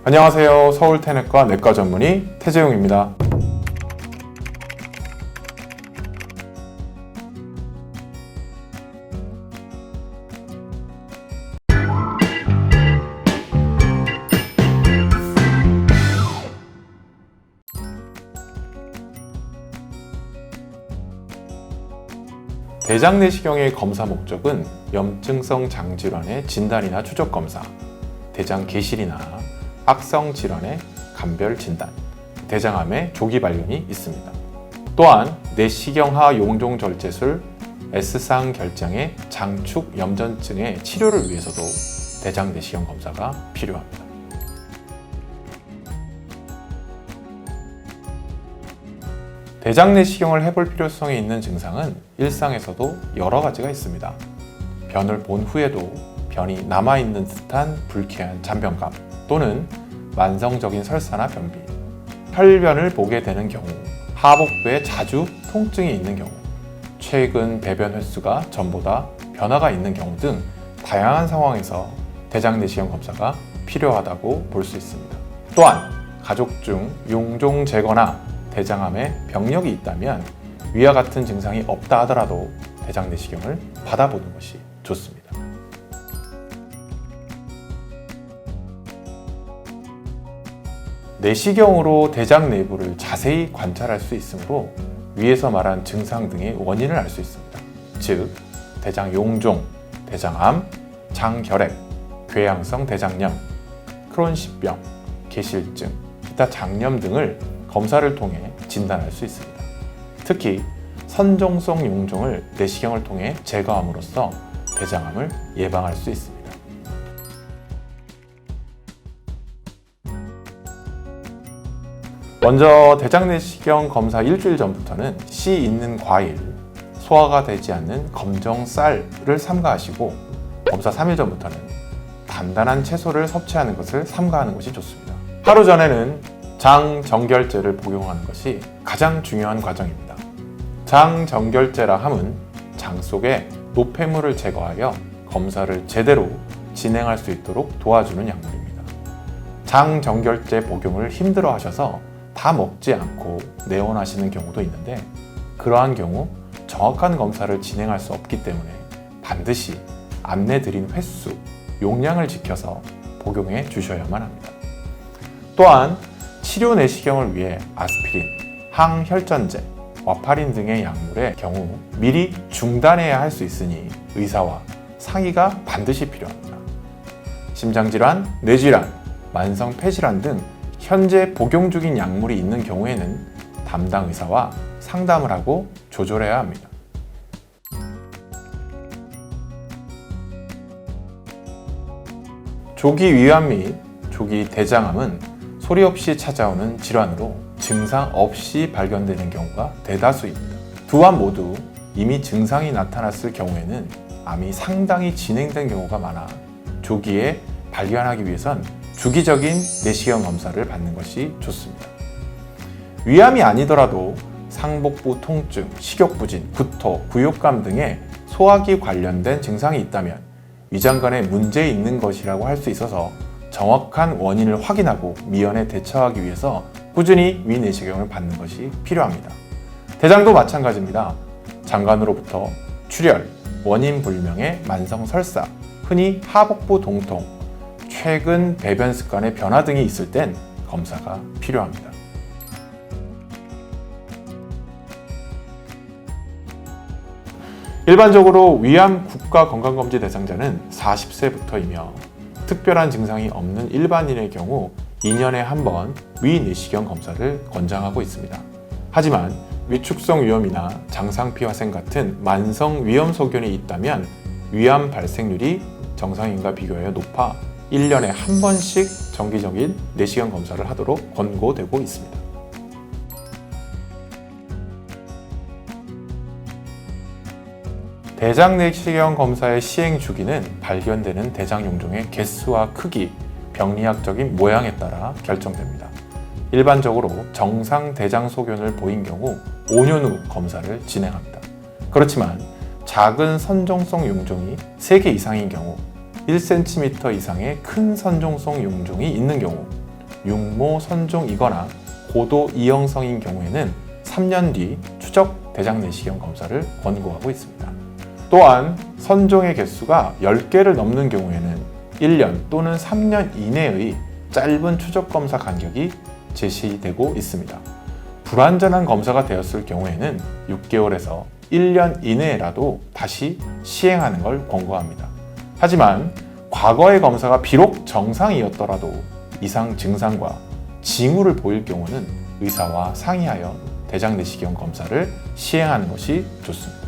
안녕하세요. 서울태내과 내과 전문의 태재용입니다. 대장 내시경의 검사 목적은 염증성 장질환의 진단이나 추적 검사, 대장 개실이나 악성 질환의 감별 진단, 대장암의 조기 발견이 있습니다. 또한 내시경하 용종 절제술, S상 결장의 장축 염전증의 치료를 위해서도 대장 내시경 검사가 필요합니다. 대장 내시경을 해볼 필요성이 있는 증상은 일상에서도 여러 가지가 있습니다. 변을 본 후에도 변이 남아있는 듯한 불쾌한 잔변감 또는 만성적인 설사나 변비, 혈변을 보게 되는 경우, 하복부에 자주 통증이 있는 경우, 최근 배변 횟수가 전보다 변화가 있는 경우 등 다양한 상황에서 대장 내시경 검사가 필요하다고 볼 수 있습니다. 또한 가족 중 용종 제거나 대장암의 병력이 있다면 위와 같은 증상이 없다 하더라도 대장 내시경을 받아보는 것이 좋습니다. 내시경으로 대장 내부를 자세히 관찰할 수 있으므로 위에서 말한 증상 등의 원인을 알 수 있습니다. 즉, 대장 용종, 대장암, 장결핵, 궤양성 대장염, 크론십병, 개실증, 기타 장염 등을 검사를 통해 진단할 수 있습니다. 특히 선종성 용종을 내시경을 통해 제거함으로써 대장암을 예방할 수 있습니다. 먼저 대장 내시경 검사 일주일 전부터는 씨 있는 과일, 소화가 되지 않는 검정 쌀을 삼가하시고 검사 3일 전부터는 단단한 채소를 섭취하는 것을 삼가하는 것이 좋습니다. 하루 전에는 장정결제를 복용하는 것이 가장 중요한 과정입니다. 장정결제라 함은 장 속의 노폐물을 제거하여 검사를 제대로 진행할 수 있도록 도와주는 약물입니다. 장정결제 복용을 힘들어 하셔서 다 먹지 않고 내원하시는 경우도 있는데 그러한 경우 정확한 검사를 진행할 수 없기 때문에 반드시 안내드린 횟수, 용량을 지켜서 복용해 주셔야만 합니다. 또한 치료 내시경을 위해 아스피린, 항혈전제, 와파린 등의 약물의 경우 미리 중단해야 할 수 있으니 의사와 상의가 반드시 필요합니다. 심장질환, 뇌질환, 만성 폐질환 등 현재 복용 중인 약물이 있는 경우에는 담당 의사와 상담을 하고 조절해야 합니다. 조기 위암 및 조기 대장암은 소리 없이 찾아오는 질환으로 증상 없이 발견되는 경우가 대다수입니다. 두 암 모두 이미 증상이 나타났을 경우에는 암이 상당히 진행된 경우가 많아 조기에 발견하기 위해선 주기적인 내시경 검사를 받는 것이 좋습니다. 위암이 아니더라도 상복부 통증, 식욕부진, 구토, 구욕감 등의 소화기 관련된 증상이 있다면 위장관에 문제 있는 것이라고 할 수 있어서 정확한 원인을 확인하고 미연에 대처하기 위해서 꾸준히 위내시경을 받는 것이 필요합니다. 대장도 마찬가지입니다. 장관으로부터 출혈, 원인 불명의 만성 설사, 흔히 하복부 동통, 최근 배변 습관의 변화 등이 있을 땐 검사가 필요합니다. 일반적으로 위암 국가건강검진 대상자는 40세부터이며 특별한 증상이 없는 일반인의 경우 2년에 한 번 위내시경 검사를 권장하고 있습니다. 하지만 위축성 위염이나 장상피화생 같은 만성 위염 소견이 있다면 위암 발생률이 정상인과 비교하여 높아 1년에 한 번씩 정기적인 내시경 검사를 하도록 권고되고 있습니다. 대장 내시경 검사의 시행 주기는 발견되는 대장 용종의 개수와 크기, 병리학적인 모양에 따라 결정됩니다. 일반적으로 정상 대장 소견을 보인 경우 5년 후 검사를 진행합니다. 그렇지만 작은 선종성 용종이 3개 이상인 경우, 1cm 이상의 큰 선종성 용종이 있는 경우, 육모 선종이거나 고도 이형성인 경우에는 3년 뒤 추적 대장 내시경 검사를 권고하고 있습니다. 또한 선종의 개수가 10개를 넘는 경우에는 1년 또는 3년 이내의 짧은 추적 검사 간격이 제시되고 있습니다. 불완전한 검사가 되었을 경우에는 6개월에서 1년 이내라도 다시 시행하는 걸 권고합니다. 하지만 과거의 검사가 비록 정상이었더라도 이상 증상과 징후를 보일 경우는 의사와 상의하여 대장 내시경 검사를 시행하는 것이 좋습니다.